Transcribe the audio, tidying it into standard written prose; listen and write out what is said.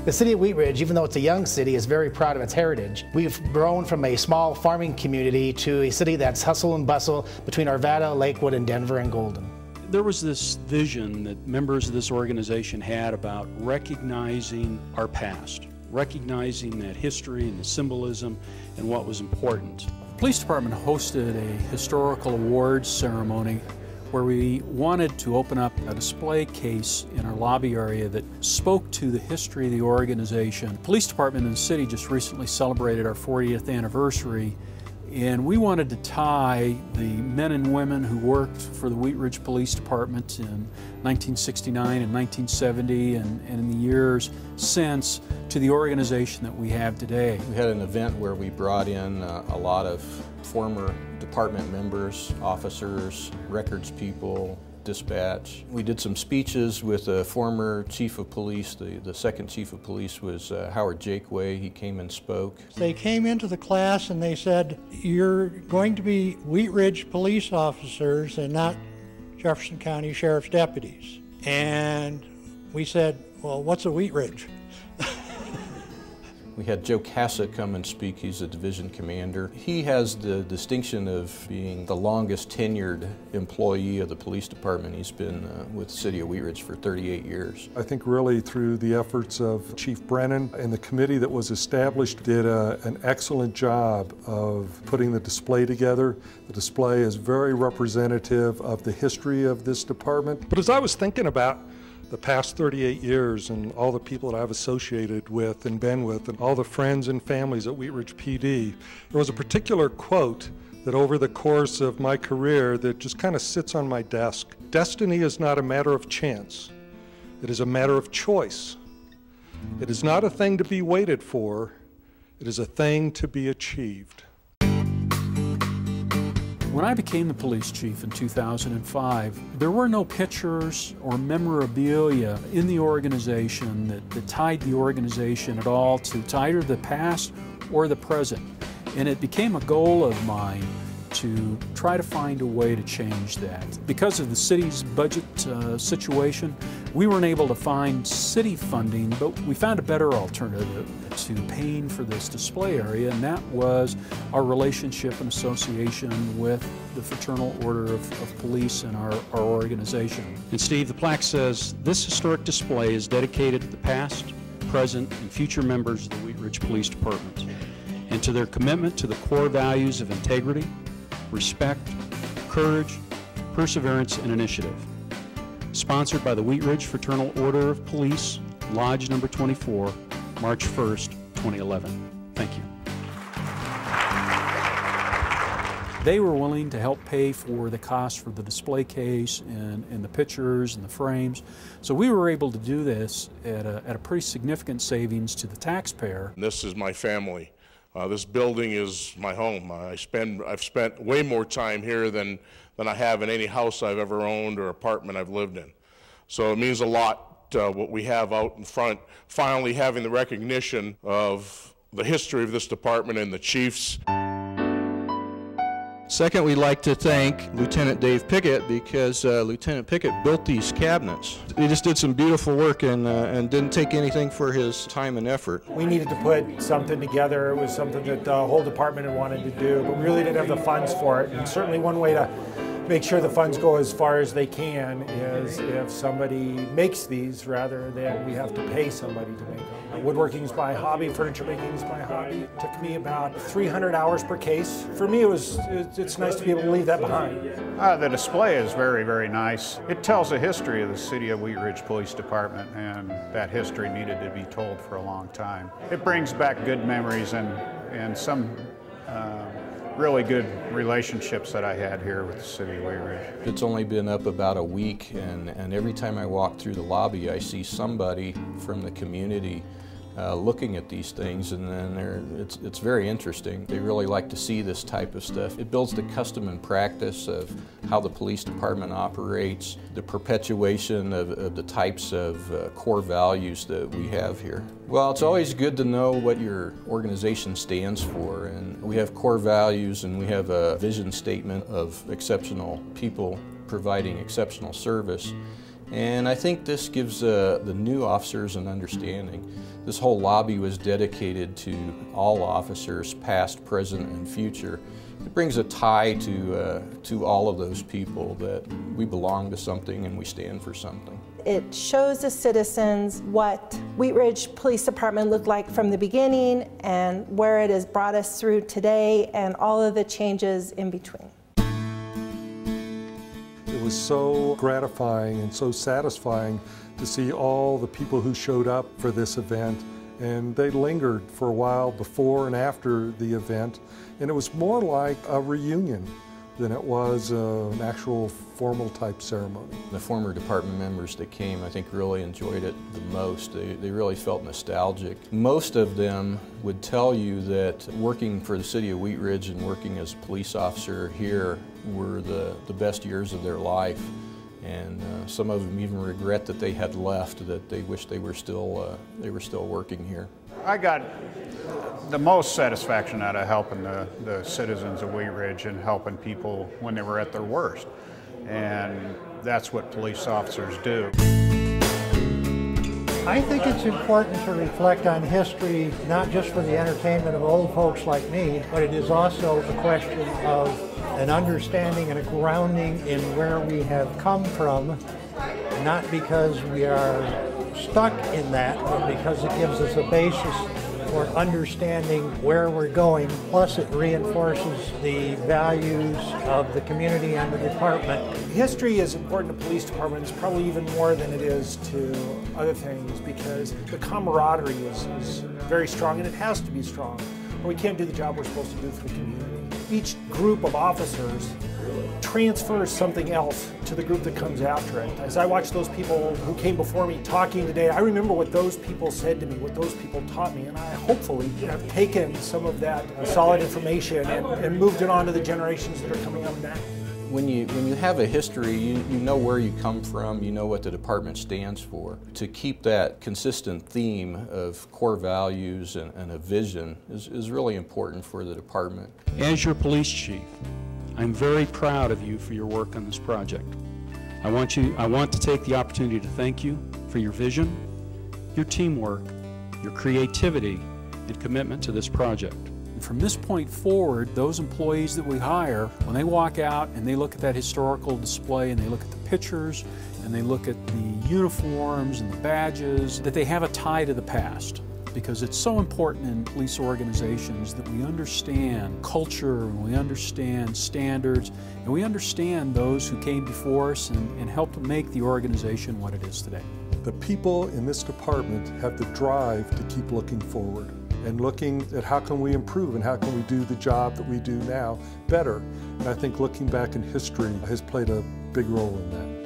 The city of Wheat Ridge, even though it's a young city, is very proud of its heritage. We've grown from a small farming community to a city that's hustle and bustle between Arvada, Lakewood, and Denver and Golden. There was this vision that members of this organization had about recognizing our past, recognizing that history and the symbolism and what was important. The police department hosted a historical awards ceremony where we wanted to open up a display case in our lobby area that spoke to the history of the organization. The police department in the city just recently celebrated our 40th anniversary, and we wanted to tie the men and women who worked for the Wheat Ridge Police Department in 1969 and 1970 and in the years since to the organization that we have today. We had an event where we brought in a lot of former department members, officers, records people, dispatch. We did some speeches with a former chief of police. The second chief of police was Howard Jakeway. He came and spoke. They came into the class and they said, "You're going to be Wheat Ridge police officers and not Jefferson County Sheriff's deputies." And we said, "Well, what's a Wheat Ridge?" We had Joe Cassa come and speak. He's a division commander. He has the distinction of being the longest tenured employee of the police department. He's been with the city of Wheat Ridge for 38 years. I think really through the efforts of Chief Brennan and the committee that was established did an excellent job of putting the display together. The display is very representative of the history of this department. But as I was thinking about the past 38 years and all the people that I've associated with and been with and all the friends and families at Wheat Ridge PD, there was a particular quote that over the course of my career that just kind of sits on my desk. Destiny is not a matter of chance. It is a matter of choice. It is not a thing to be waited for. It is a thing to be achieved. When I became the police chief in 2005, there were no pictures or memorabilia in the organization that tied the organization at all to either the past or the present. And it became a goal of mine to try to find a way to change that. Because of the city's budget situation, we weren't able to find city funding, but we found a better alternative to paying for this display area, and that was our relationship and association with the Fraternal Order of Police and our organization. And Steve, the plaque says, "This historic display is dedicated to the past, present, and future members of the Wheat Ridge Police Department, and to their commitment to the core values of integrity, respect, courage, perseverance, and initiative." Sponsored by the Wheat Ridge Fraternal Order of Police, Lodge number 24, March 1st, 2011. Thank you. They were willing to help pay for the cost for the display case and the pictures and the frames. So we were able to do this at a pretty significant savings to the taxpayer. This is my family. This building is my home. I've spent way more time here than I have in any house I've ever owned or apartment I've lived in. So it means a lot what we have out in front, finally having the recognition of the history of this department and the chiefs. Second, we'd like to thank Lieutenant Dave Pickett because Lieutenant Pickett built these cabinets. He just did some beautiful work and didn't take anything for his time and effort. We needed to put something together. It was something that the whole department had wanted to do, but we really didn't have the funds for it. And certainly one way to make sure the funds go as far as they can is if somebody makes these rather than we have to pay somebody to make them. Woodworking is my hobby, furniture making is my hobby. It took me about 300 hours per case. For me, it's nice to be able to leave that behind. The display is very, very nice. It tells the history of the city of Wheat Ridge Police Department, and that history needed to be told for a long time. It brings back good memories and some really good relationships that I had here with the city of Wheat Ridge. It's only been up about a week, and every time I walk through the lobby, I see somebody from the community looking at these things, and then it's very interesting. They really like to see this type of stuff. It builds the custom and practice of how the police department operates, the perpetuation of the types of core values that we have here. Well, it's always good to know what your organization stands for, and we have core values and we have a vision statement of exceptional people providing exceptional service. And I think this gives the new officers an understanding. This whole lobby was dedicated to all officers, past, present, and future. It brings a tie to all of those people that we belong to something and we stand for something. It shows the citizens what Wheat Ridge Police Department looked like from the beginning and where it has brought us through today and all of the changes in between. It was so gratifying and so satisfying to see all the people who showed up for this event, and they lingered for a while before and after the event, and it was more like a reunion than it was an actual formal type ceremony. The former department members that came, I think, really enjoyed it the most. They really felt nostalgic. Most of them would tell you that working for the city of Wheat Ridge and working as a police officer here were the best years of their life. And some of them even regret that they had left, that they wish they were still working here. I got the most satisfaction out of helping the citizens of Wheat Ridge and helping people when they were at their worst. And that's what police officers do. I think it's important to reflect on history, not just for the entertainment of old folks like me, but it is also a question of an understanding and a grounding in where we have come from, not because we are stuck in that, but because it gives us a basis for understanding where we're going. Plus it reinforces the values of the community and the department. History is important to police departments, probably even more than it is to other things, because the camaraderie is very strong, and it has to be strong, or we can't do the job we're supposed to do for the community. Each group of officers transfers something else to the group that comes after it. As I watch those people who came before me talking today, I remember what those people said to me, what those people taught me, and I hopefully have taken some of that solid information and moved it on to the generations that are coming up now. When you have a history, you know where you come from, you know what the department stands for. To keep that consistent theme of core values and a vision is really important for the department. As your police chief, I'm very proud of you for your work on this project. I want to take the opportunity to thank you for your vision, your teamwork, your creativity, and commitment to this project. And from this point forward, those employees that we hire, when they walk out and they look at that historical display and they look at the pictures and they look at the uniforms and the badges, that they have a tie to the past. Because it's so important in police organizations that we understand culture and we understand standards and we understand those who came before us and helped make the organization what it is today. The people in this department have the drive to keep looking forward and looking at how can we improve and how can we do the job that we do now better. And I think looking back in history has played a big role in that.